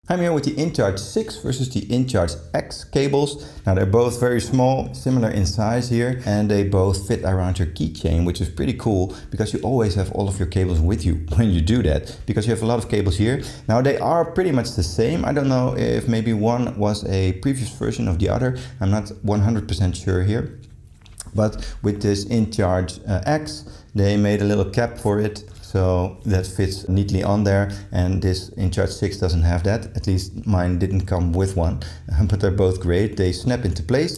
I'm here with the InCharge 6 versus the InCharge X cables. Now they're both very small, similar in size here, and they both fit around your keychain, which is pretty cool because you always have all of your cables with you when you do that, because you have a lot of cables here. Now they are pretty much the same. I don't know if maybe one was a previous version of the other. I'm not 100% sure here. But with this InCharge X, they made a little cap for it, so that fits neatly on there, and this InCharge 6 doesn't have that. At least mine didn't come with one, but they're both great. They snap into place,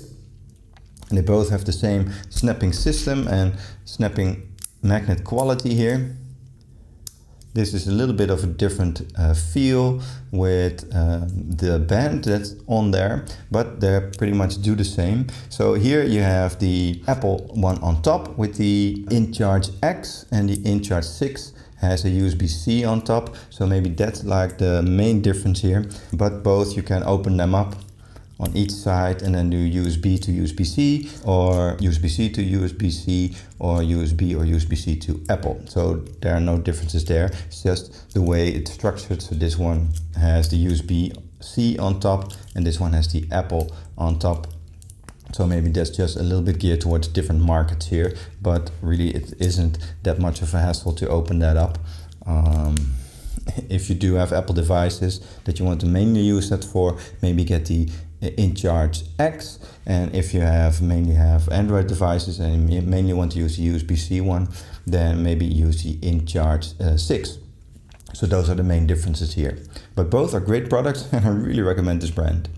and they both have the same snapping system and snapping magnet quality here. This is a little bit of a different feel with the band that's on there, but they pretty much do the same. So here you have the Apple one on top with the InCharge X, and the InCharge 6 has a USB-C on top. So maybe that's like the main difference here, but both you can open them up on each side and then do USB to USB-C, or USB-C to USB-C, or USB or USB-C to Apple. So there are no differences there. It's just the way it's structured. So this one has the USB-C on top and this one has the Apple on top. So maybe that's just a little bit geared towards different markets here, but really it isn't that much of a hassle to open that up. If you do have Apple devices that you want to mainly use that for, maybe get the InCharge X, and if you mainly have Android devices and you mainly want to use the USB-C one, then maybe use the InCharge 6. So those are the main differences here. But both are great products and I really recommend this brand.